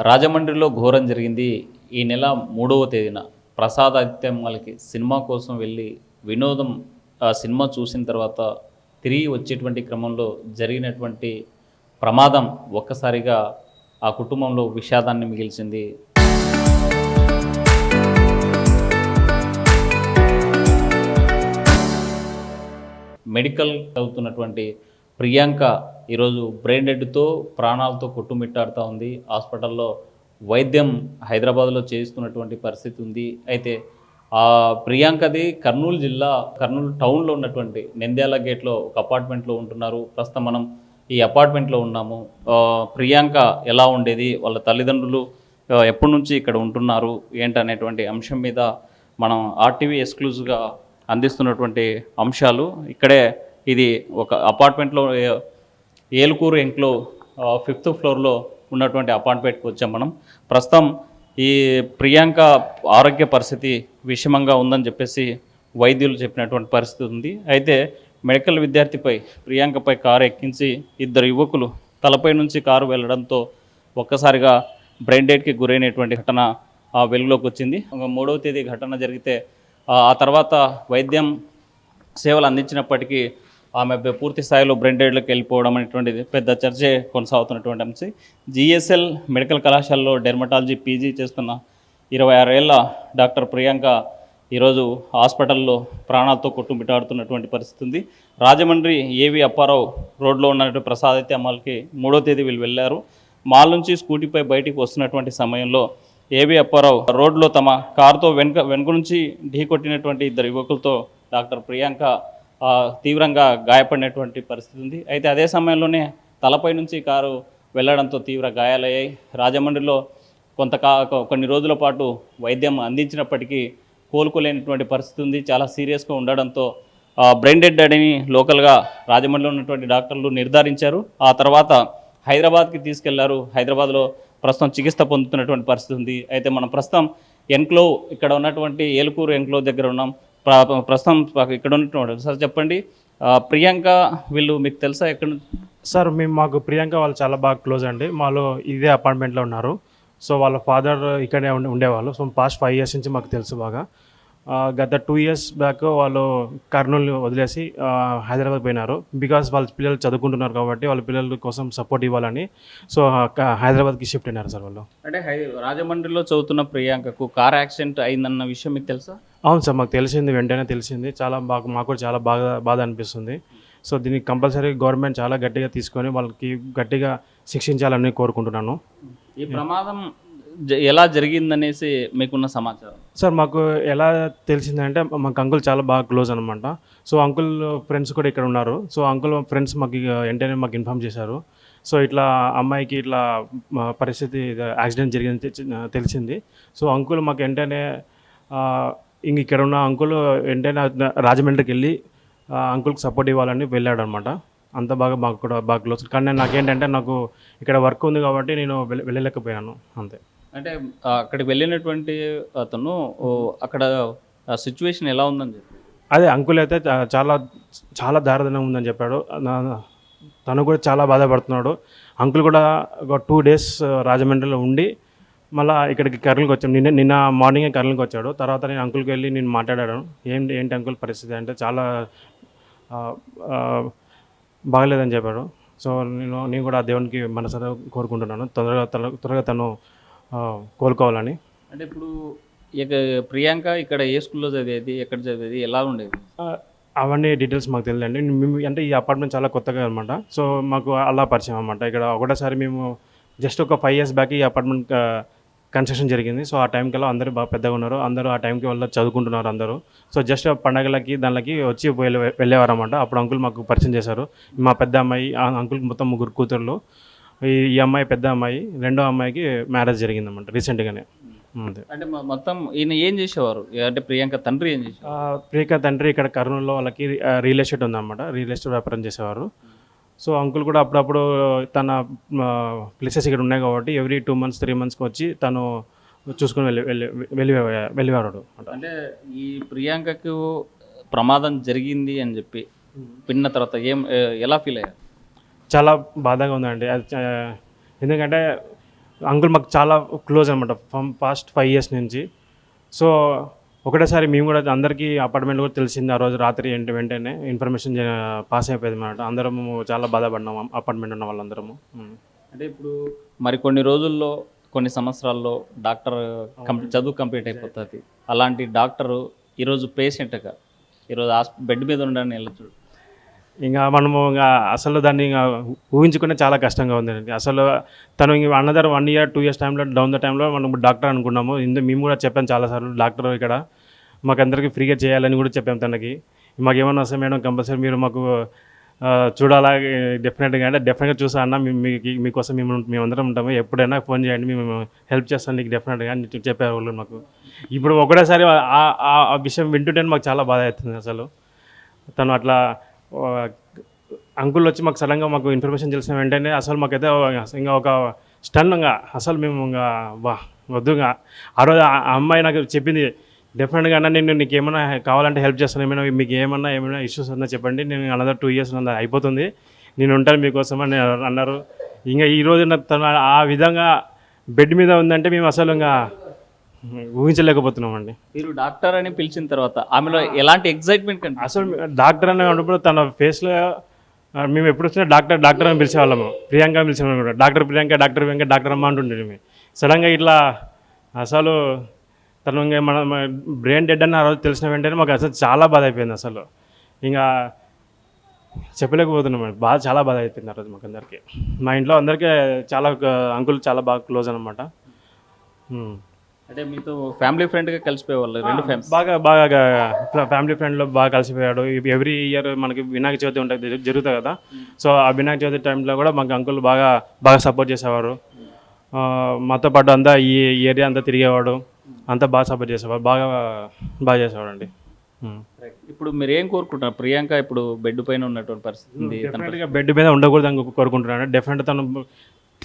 రాజమండ్రిలో ఘోరం జరిగింది. ఈ నెల 3వ తేదీన ప్రసాద్ ఆదిత్యమ్మలకి సినిమా కోసం వెళ్ళి వినోదం ఆ సినిమా చూసిన తర్వాత తిరిగి వచ్చేటువంటి క్రమంలో జరిగినటువంటి ప్రమాదం ఒక్కసారిగా ఆ కుటుంబంలో విషాదాన్ని మిగిల్చింది. మెడికల్ చదువుతున్నటువంటి ప్రియాంక ఈరోజు బ్రెయిన్ డెడ్తో ప్రాణాలతో కొట్టుమిట్టాడుతూ ఉంది. హాస్పిటల్లో వైద్యం హైదరాబాద్లో చేస్తున్నటువంటి పరిస్థితి ఉంది. అయితే ఆ ప్రియాంకది కర్నూలు జిల్లా కర్నూలు టౌన్లో ఉన్నటువంటి నంద్యాల గేట్లో ఒక అపార్ట్మెంట్లో ఉంటున్నారు. ప్రస్తుతం మనం ఈ అపార్ట్మెంట్లో ఉన్నాము. ప్రియాంక ఎలా ఉండేది, వాళ్ళ తల్లిదండ్రులు ఎప్పటి నుంచి ఇక్కడ ఉంటున్నారు ఏంటనేటువంటి అంశం మీద మనం ఆర్టీవీ ఎక్స్క్లూజివ్గా అందిస్తున్నటువంటి అంశాలు. ఇక్కడే ఇది ఒక అపార్ట్మెంట్లో ఏలుకూరు ఎంక్లో 5th ఫ్లోర్లో ఉన్నటువంటి అపార్ట్మెంట్కి వచ్చాం మనం. ప్రస్తుతం ఈ ప్రియాంక ఆరోగ్య పరిస్థితి విషమంగా ఉందని చెప్పేసి వైద్యులు చెప్పినటువంటి పరిస్థితి ఉంది. అయితే మెడికల్ విద్యార్థిపై ప్రియాంకపై కారు ఎక్కించి ఇద్దరు యువకులు తలపై నుంచి కారు వెళ్ళడంతో ఒక్కసారిగా బ్రెయిన్ డెడ్కి గురైనటువంటి ఘటన వెలుగులోకి వచ్చింది. 3వ తేదీ ఘటన జరిగితే ఆ తర్వాత వైద్యం సేవలు అందించినప్పటికీ ఆమె పూర్తి స్థాయిలో బ్రెయిన్ డెడ్లోకి వెళ్ళిపోవడం అనేటువంటిది పెద్ద చర్చే కొనసాగుతున్నటువంటి అంశం. జిఎస్ఎల్ మెడికల్ కళాశాలలో డెర్మటాలజీ పీజీ చేస్తున్న 26 ఏళ్ల డాక్టర్ ప్రియాంక ఈరోజు హాస్పిటల్లో ప్రాణాలతో కొట్టుమిట్టాడుతున్నటువంటి పరిస్థితి ఉంది. రాజమండ్రి ఏవి అప్పారావు రోడ్లో ఉన్నటువంటి ప్రసాద్ అమ్మాలకి 3వ తేదీ వీళ్ళు వెళ్ళారు. మాల్ నుంచి స్కూటీపై బయటికి వస్తున్నటువంటి సమయంలో ఏవి అప్పారావు రోడ్లో తమ కారుతో వెనుక నుంచి ఢీకొట్టినటువంటి ఇద్దరు యువకులతో డాక్టర్ ప్రియాంక తీవ్రంగా గాయపడినటువంటి పరిస్థితి ఉంది. అయితే అదే సమయంలోనే తలపై నుంచి కారు వెళ్లడంతో తీవ్ర గాయాలయ్యాయి. రాజమండ్రిలో కొన్ని రోజుల పాటు వైద్యం అందించినప్పటికీ కోలుకోలేనటువంటి పరిస్థితి ఉంది. చాలా సీరియస్గా ఉండడంతో బ్రెయిన్ డెడ్ అని లోకల్గా రాజమండ్రిలో ఉన్నటువంటి డాక్టర్లు నిర్ధారించారు. ఆ తర్వాత హైదరాబాద్కి తీసుకెళ్లారు. హైదరాబాద్లో ప్రస్తుతం చికిత్స పొందుతున్నటువంటి పరిస్థితి ఉంది. అయితే మనం ప్రస్తుతం ఎన్క్లో ఇక్కడ ఉన్నటువంటి ఏలుకూరు ఎన్క్లో దగ్గర ఉన్నాం. ప్రస్తుతం ఇక్కడ ఉన్నటువంటి సార్ చెప్పండి, ప్రియాంక వీళ్ళు మీకు తెలుసా ఎక్కడ? సార్ మాకు ప్రియాంక వాళ్ళు చాలా బాగా క్లోజ్ అండి. మాలో ఇదే అపార్ట్మెంట్లో ఉన్నారు. సో వాళ్ళ ఫాదర్ ఇక్కడే ఉండేవాళ్ళు. సో పాస్ట్ 5 years నుంచి మాకు తెలుసు బాగా. గత 2 years బ్యాక్ వాళ్ళు కర్నూలు వదిలేసి హైదరాబాద్ పోయినారు. బికాస్ వాళ్ళ పిల్లలు చదువుకుంటున్నారు కాబట్టి వాళ్ళ పిల్లల కోసం సపోర్ట్ ఇవ్వాలని సో హైదరాబాద్కి షిఫ్ట్ అయినారు సార్ వాళ్ళు. అంటే రాజమండ్రిలో చదువుతున్న ప్రియాంకకు కార్ యాక్సిడెంట్ అయిందన్న విషయం మీకు తెలుసా? అవును సార్, మాకు తెలిసింది, వెంటనే తెలిసింది. చాలా మాకు కూడా చాలా బాధ అనిపిస్తుంది. సో దీనికి కంపల్సరీ గవర్నమెంట్ చాలా గట్టిగా తీసుకొని వాళ్ళకి గట్టిగా శిక్షించాలని కోరుకుంటున్నాను. ఈ ప్రమాదం ఎలా జరిగిందనేసి మీకున్న సమాచారం? సార్ మాకు ఎలా తెలిసిందంటే మాకు అంకుల్ చాలా బాగా క్లోజ్ అనమాట. సో అంకుల్ ఫ్రెండ్స్ కూడా ఇక్కడ ఉన్నారు. సో అంకుల్ ఫ్రెండ్స్ మాకు వెంటనే మాకు ఇన్ఫామ్ చేశారు. సో ఇట్లా అమ్మాయికి ఇట్లా పరిస్థితి యాక్సిడెంట్ జరిగింది తెలిసింది. సో అంకుల్ మాకు వెంటనే ఇక్కడ ఉన్న అంకుల్ వెంటనే రాజమండ్రికి వెళ్ళి అంకుల్కి సపోర్ట్ ఇవ్వాలని వెళ్ళాడు అనమాట. అంత మాకు కూడా బాగా క్లోజ్. కానీ నాకేంటంటే నాకు ఇక్కడ వర్క్ ఉంది కాబట్టి నేను వెళ్ళలేకపోయాను అంతే. అంటే అక్కడికి వెళ్ళినటువంటి అతను అక్కడ సిచ్యువేషన్ ఎలా ఉందని చెప్పి అదే అంకుల్ అయితే చాలా చాలా దారుణంగా ఉందని చెప్పాడు. తను కూడా చాలా బాధపడుతున్నాడు. అంకుల్ కూడా ఒక 2 days రాజమండ్రిలో ఉండి మళ్ళీ ఇక్కడికి కర్నూలుకి వచ్చాడు. నిన్న మార్నింగే కర్నూలుకి వచ్చాడు. తర్వాత నేను అంకుల్కి వెళ్ళి నేను మాట్లాడాను. ఏంటి అంకుల్ పరిస్థితి అంటే చాలా బాగలేదని చెప్పాడు. సో నేను కూడా దేవునికి మనసులో కోరుకుంటున్నాను త్వరగా తను కోలుకోవాలని. అంటే ఇప్పుడు ప్రియాంక ఇక్కడ ఏ స్కూల్లో చదివేది, ఎక్కడ చదివేది, ఎలా ఉండేది అవన్నీ డీటెయిల్స్ మాకు తెలియదండి. అంటే ఈ అపార్ట్మెంట్ చాలా కొత్తగా అనమాట. సో మాకు అలా పరిచయం అనమాట. ఇక్కడ ఒకటేసారి మేము జస్ట్ ఒక 5 years బ్యాక్ ఈ అపార్ట్మెంట్ కన్స్ట్రక్షన్ జరిగింది. సో ఆ టైంకల్లా అందరూ బాగా పెద్దగా ఉన్నారు. అందరూ ఆ టైంకి వాళ్ళు చదువుకుంటున్నారు అందరూ. సో జస్ట్ పండగలకి దానికి వచ్చి వెళ్ళేవారు అనమాట. అప్పుడు అంకుల్ మాకు పరిచయం చేశారు. మా పెద్ద అమ్మాయి అంకుల్కి మొత్తం 3 కూతుర్లు. ఈ అమ్మాయి పెద్ద అమ్మాయి, రెండో అమ్మాయికి మ్యారేజ్ జరిగిందన్నమాట రీసెంట్గానే. అంతే. అంటే మొత్తం ఈయన ఏం చేసేవారు? అంటే ప్రియాంక తండ్రి ఏం చేసేవారు? ప్రియాంక తండ్రి ఇక్కడ కర్నూలులో వాళ్ళకి రియల్ ఎస్టేట్ ఉందన్నమాట. రియల్ ఎస్టేట్ వ్యాపారం చేసేవారు. సో అంకుల్ కూడా అప్పుడప్పుడు తన ప్లేసెస్ ఇక్కడ ఉన్నాయి కాబట్టి ఎవ్రీ 2 months 3 monthsకి వచ్చి తను చూసుకుని వెళ్ళేవాడు. అంటే ఈ ప్రియాంకకు ప్రమాదం జరిగింది అని చెప్పి విన్న తర్వాత ఎలా ఫీల్ అయ్యారు? చాలా బాధగా ఉందండి. అది ఎందుకంటే అంకుల్ మాకు చాలా క్లోజ్ అనమాట ఫ్రమ్ పాస్ట్ 5 years నుంచి. సో ఒకటేసారి మేము కూడా అందరికీ అపార్ట్మెంట్ కూడా తెలిసింది ఆ రోజు రాత్రి వెంటనే ఇన్ఫర్మేషన్ పాస్ అయిపోయింది అన్నమాట. అందరము చాలా బాధపడినాము అపార్ట్మెంట్ ఉన్న వాళ్ళందరము. అంటే ఇప్పుడు మరి కొన్ని రోజుల్లో కొన్ని సంవత్సరాల్లో డాక్టర్ చదువు కంప్లీట్ అయిపోతుంది. అలాంటి డాక్టరు ఈరోజు పేషెంట్గా ఈరోజు బెడ్ మీద ఉండని వెళ్ళచ్చు. ఇంకా మనము ఇంకా అసలు దాన్ని ఇంకా ఊహించుకునే చాలా కష్టంగా ఉందండి. అసలు తను ఇంక అనదర్ 1 year 2 years టైంలో డౌన్ ద టైంలో మనం డాక్టర్ అనుకున్నాము. మేము కూడా చెప్పాము చాలాసార్లు డాక్టర్ ఇక్కడ మాకందరికీ ఫ్రీగా చేయాలని కూడా చెప్పాము తనకి. మాకు ఏమన్నా వస్తే మేడం కంపల్సరీ మీరు మాకు చూడాలా డెఫినెట్గా అంటే డెఫినెట్గా చూసా అన్న మీకోసం మేమందరం ఉంటాము, ఎప్పుడైనా ఫోన్ చేయండి మేము హెల్ప్ చేస్తాను నీకు డెఫినెట్గా అని చెప్పేవాళ్ళు మాకు. ఇప్పుడు ఒకటేసారి ఆ విషయం వింటుంటే మాకు చాలా బాధ అవుతుంది. అసలు తను అట్లా అంకుల్ వచ్చి మాకు సడన్గా మాకు ఇన్ఫర్మేషన్ తెలిసిన వెంటనే అసలు మాకైతే ఇంకా ఒక స్టన్గా అసలు మేము ఇంకా వద్దుగా ఆ రోజు ఆ అమ్మాయి నాకు చెప్పింది డెఫినెట్గా అన్న నేను నీకు ఏమైనా కావాలంటే హెల్ప్ చేస్తాను, మీకు ఏమైనా ఇష్యూస్ ఉన్నా చెప్పండి, నేను అనదర్ 2 years అయిపోతుంది, నేను ఉంటాను మీకోసం అని అన్నారు. ఇంకా ఈరోజు తను ఆ విధంగా బెడ్ మీద ఉందంటే మేము అసలు ఇంకా ఊహించలేకపోతున్నామండి. మీరు డాక్టర్ అని పిలిచిన తర్వాత ఆమెలో ఎలాంటి ఎగ్జైట్మెంట్ కంటే అసలు డాక్టర్ అని ఉన్నప్పుడు తన ఫేస్లో మేము ఎప్పుడు వచ్చినా డాక్టర్ అని పిలిచేవాళ్ళము, ప్రియాంక పిలిచేవాళ్ళం కూడా, డాక్టర్ ప్రియాంక డాక్టర్ అమ్మ అంటుండే. సడన్గా ఇట్లా అసలు తను ఇంకా మన బ్రెయిన్ డెడ్ అని ఆ రోజు తెలిసిన వెంటనే మాకు అసలు చాలా బాధ అయిపోయింది. అసలు ఇంకా చెప్పలేకపోతున్నామండి, చాలా బాధ అయిపోయింది ఆ రోజు మాకు అందరికీ. మా ఇంట్లో అందరికీ చాలా అంకుల్ చాలా బాగా క్లోజ్ అనమాట. అంటే మీతో ఫ్యామిలీ ఫ్రెండ్గా కలిసిపోయేవాళ్ళు, రెండు ఫ్యామిలీ బాగా ఫ్యామిలీ ఫ్రెండ్లో బాగా కలిసిపోయాడు. ఎవ్రీ ఇయర్ మనకి వినాయక చవితి ఉంటుంది జరుగుతుంది కదా, సో ఆ వినాయక చవితి టైంలో కూడా మాకు అంకుల్ బాగా సపోర్ట్ చేసేవారు. మాతో పాటు అంతా ఈ ఏరియా అంతా తిరిగేవాడు, అంతా బాగా సపోర్ట్ చేసేవాడు, బాగా చేసేవాడు అండి. ఇప్పుడు మీరు ఏం కోరుకుంటున్నారు? ప్రియాంక ఇప్పుడు బెడ్ పైన ఉన్నటువంటి పరిస్థితి డెఫినెట్గా బెడ్ మీద ఉండకూడదు అని కోరుకుంటున్నాను. డెఫినెట్గా తను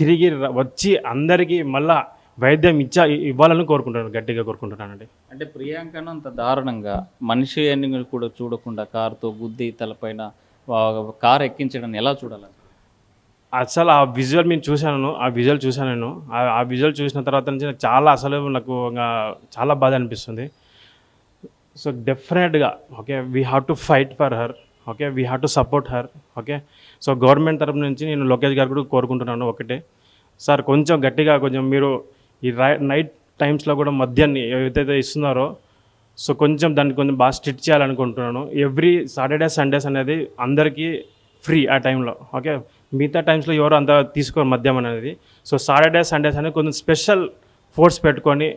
తిరిగి వచ్చి అందరికీ మళ్ళా వైద్యం ఇవ్వాలని గట్టిగా కోరుకుంటున్నానండి. అంటే ప్రియాంకను అంత దారుణంగా మనిషి అని కూడా చూడకుండా కారుతో గుద్ది తలపైన కారు ఎక్కించడం ఎలా చూడాలి? అసలు ఆ విజువల్ నేను చూశాను, ఆ విజువల్ చూసిన తర్వాత నుంచి నాకు చాలా బాధ అనిపిస్తుంది. సో డెఫినెట్గా okay, we have to fight for her, okay, we have to support her, okay. So government తరపు నుంచి నేను లోకేష్ గారు కూడా కోరుకుంటున్నాను ఒకటే, సార్ కొంచెం గట్టిగా మీరు ఈ నైట్ టైమ్స్లో కూడా మద్యాన్ని ఏదైతే ఇస్తున్నారో సో దాన్ని కొంచెం బాగా స్ట్రిక్ట్ చేయాలనుకుంటున్నాను. ఎవ్రీ సాటర్డే సండేస్ అనేది అందరికీ ఫ్రీ ఆ టైంలో, ఓకే. మిగతా టైమ్స్లో ఎవరు అంత తీసుకోరు మద్యం అనేది. సో సాటర్డే సండేస్ అనేది కొంచెం స్పెషల్ ఫోర్స్ పెట్టుకొని,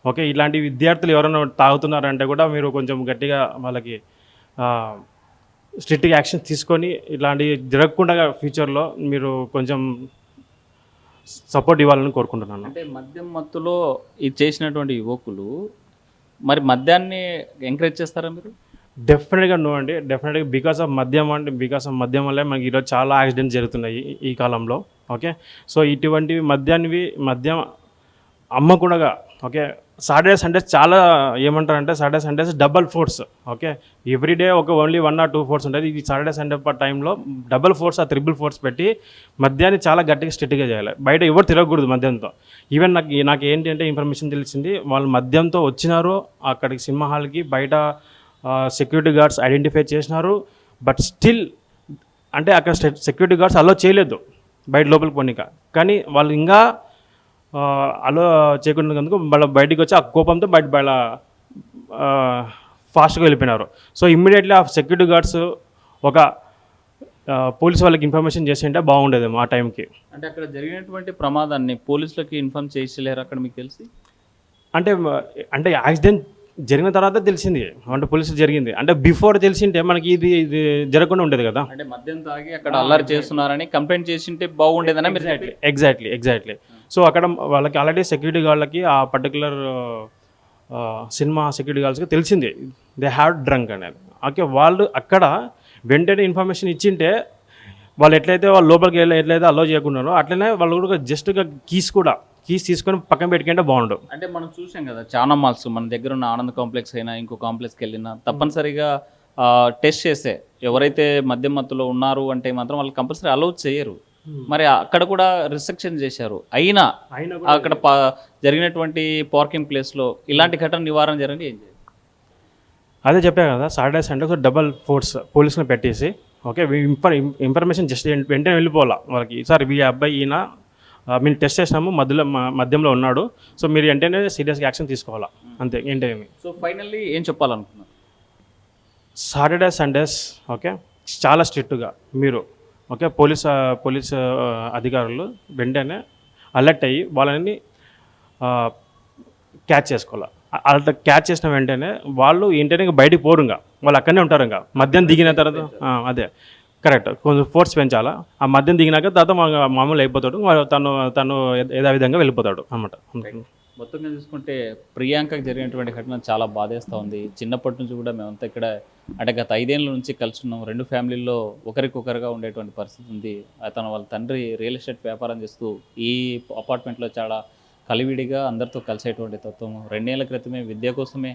ఓకే, ఇలాంటి విద్యార్థులు ఎవరైనా తాగుతున్నారంటే కూడా మీరు కొంచెం గట్టిగా వాళ్ళకి స్ట్రిక్ట్గా యాక్షన్ తీసుకొని ఇలాంటివి జరగకుండా ఫ్యూచర్లో మీరు కొంచెం సపోర్ట్ ఇవ్వాలని కోరుకుంటున్నాను. అంటే మద్యం మత్తులో ఇది చేసినటువంటి యువకులు మరి మద్యాన్ని ఎంకరేజ్ చేస్తారా మీరు? డెఫినెట్గా నో అండి, డెఫినెట్గా బికాస్ ఆఫ్ మద్యం వల్లే మనకి ఈరోజు చాలా యాక్సిడెంట్స్ జరుగుతున్నాయి ఈ కాలంలో, ఓకే. సో ఇటువంటివి మద్యం అమ్మకుండా, ఓకే. సాటర్డే సండేస్ చాలా ఏమంటారంటే Saturday Sundays double force, okay. Everyday only 1 or 2 force ఉంటుంది. ఈ సాటర్డే సండే టైంలో డబల్ ఫోర్స్ త్రిబుల్ ఫోర్స్ పెట్టి మద్యాన్ని చాలా గట్టిగా స్ట్రిక్ట్గా చేయాలి. బయట ఎవరు తిరగకూడదు మద్యంతో. ఈవెన్ నాకు ఏంటి అంటే ఇన్ఫర్మేషన్ తెలిసింది, వాళ్ళు మద్యంతో వచ్చినారు అక్కడికి సినిమా హాల్కి, బయట సెక్యూరిటీ గార్డ్స్ ఐడెంటిఫై చేసినారు, బట్ స్టిల్ అంటే అక్కడ సెక్యూరిటీ గార్డ్స్ అలో చేయలేదు బయట లోపలికి పోనీక. కానీ వాళ్ళు ఇంకా అలో చేయకున్నందుకు వాళ్ళ బయటికి వచ్చి ఆ కోపంతో బయట ఫాస్ట్గా వెళ్ళిపోయినారు. సో ఇమ్మీడియట్లీ ఆ సెక్యూరిటీ గార్డ్స్ ఒక పోలీస్ వాళ్ళకి ఇన్ఫర్మేషన్ చేసి ఉంటే బాగుండేదేమో ఆ టైంకి. అంటే అక్కడ జరిగినటువంటి ప్రమాదాన్ని పోలీసులకి ఇన్ఫార్మ్ చేసలేరు అక్కడ మీకు తెలిసి? అంటే యాక్సిడెంట్ జరిగిన తర్వాత తెలిసింది అంటే పోలీసులు జరిగింది, అంటే బిఫోర్ తెలిసింటే మనకి ఇది జరగకుండా ఉండేది కదా. అంటే మద్యం తాగి అక్కడ అల్లరి చేస్తున్నారని కంప్లైంట్ చేసింటే బాగుండేదని మీరు? ఎగ్జాక్ట్లీ. సో అక్కడ వాళ్ళకి ఆల్రెడీ సెక్యూరిటీ గార్డ్లకి ఆ పర్టికులర్ సినిమా సెక్యూరిటీ గార్డ్స్కి తెలిసింది దే హ్యావ్ డ్రంక్ అనేది, ఓకే. వాళ్ళు అక్కడ వెంటనే ఇన్ఫర్మేషన్ ఇచ్చింటే వాళ్ళు వాళ్ళ లోపలికి ఎట్లయితే అలో చేయకున్నారో అట్లనే వాళ్ళు కూడా జస్ట్గా కీస్ తీసుకొని పక్కన పెట్టుకుంటే బాగుండు. అంటే మనం చూసాం కదా చాలా మాల్స్ మన దగ్గర ఉన్న ఆనంద్ కాంప్లెక్స్ అయినా ఇంకో కాంప్లెక్స్కి వెళ్ళినా తప్పనిసరిగా టెస్ట్ చేస్తే ఎవరైతే మద్యం మత్తులో ఉన్నారు అంటే మాత్రం వాళ్ళు కంపల్సరీ అలౌ చేయరు. మరి అక్కడ కూడా రిస్ట్రిక్షన్ చేశారు. అయినా అయినా అక్కడ జరిగినటువంటి పార్కింగ్ ప్లేస్లో ఇలాంటి ఘటన నివారణ జరిగింది ఏం చేయాలి? అదే చెప్పా కదా, సాటర్డే సండే డబల్ ఫోర్స్ పోలీసులను పెట్టేసి, ఓకే, ఇన్ఫర్మేషన్ జస్ట్ వెంటనే వెళ్ళిపోవాలా వాళ్ళకి, సార్ ఈ అబ్బాయి ఈయన మేము టెస్ట్ చేసినాము, మధ్యంలో ఉన్నాడు, సో మీరు వెంటనే సీరియస్గా యాక్షన్ తీసుకోవాలా, అంతే ఏంటేమి. సో ఫైనల్లీ ఏం చెప్పాలనుకున్నారు? సాటర్డే సండేస్ ఓకే చాలా స్ట్రిక్ట్గా మీరు, ఓకే, పోలీస్ అధికారులు వెంటనే అలర్ట్ అయ్యి వాళ్ళని క్యాచ్ చేసుకోవాలి. అలా క్యాచ్ చేసిన వెంటనే వాళ్ళు ఏంటంటే ఇంకా బయటికి పోరు, ఇంకా వాళ్ళు అక్కడనే ఉంటారు. ఇంకా మద్యం దిగిన తర్వాత అదే కరెక్ట్, కొంచెం ఫోర్స్ పెంచాలా. ఆ మద్యం దిగినాక తర్వాత మామూలు అయిపోతాడు, తను యథావిధంగా వెళ్ళిపోతాడు అన్నమాట. మొత్తంగా చూసుకుంటే ప్రియాంకకు జరిగినటువంటి ఘటన చాలా బాధేస్తూ ఉంది. చిన్నప్పటి నుంచి కూడా మేమంతా ఇక్కడ అంటే గత 5 ఏళ్ళ నుంచి కలిసి ఉన్నాం. 2 ఫ్యామిలీల్లో ఒకరికొకరుగా ఉండేటువంటి పరిస్థితి ఉంది. వాళ్ళ తండ్రి రియల్ ఎస్టేట్ వ్యాపారం చేస్తూ ఈ అపార్ట్మెంట్లో చాలా కలివిడిగా అందరితో కలిసేటువంటి తత్వం. 2 ఏళ్ల క్రితమే విద్య కోసమే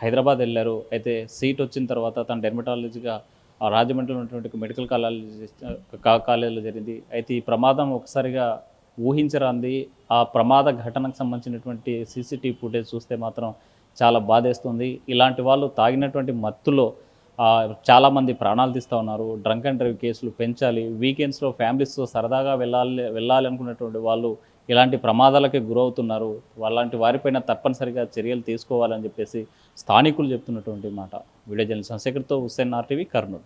హైదరాబాద్ వెళ్ళారు. అయితే సీట్ వచ్చిన తర్వాత తను డెర్మటాలజీగా రాజమండ్రిలో ఉన్నటువంటి మెడికల్ కాలేజీలో జరిగింది. అయితే ఈ ప్రమాదం ఒకసారిగా ఊహించరాంది. ఆ ప్రమాద ఘటనకు సంబంధించినటువంటి సీసీటీవీ ఫుటేజ్ చూస్తే మాత్రం చాలా బాధేస్తుంది. ఇలాంటి వాళ్ళు తాగినటువంటి మత్తులో చాలామంది ప్రాణాలు తీస్తూ ఉన్నారు. డ్రంక్ అండ్ డ్రైవ్ కేసులు పెంచాలి. వీకెండ్స్లో ఫ్యామిలీస్తో సరదాగా వెళ్ళాలి అనుకున్నటువంటి వాళ్ళు ఇలాంటి ప్రమాదాలకే గురవుతున్నారు. అలాంటి వారిపైన తప్పనిసరిగా చర్యలు తీసుకోవాలని చెప్పేసి స్థానికులు చెప్తున్నటువంటి మాట. వీడియో జర్నలిస్ట్ చంద్రశేఖర్తో హుస్సేన్, RTV, కర్నూలు.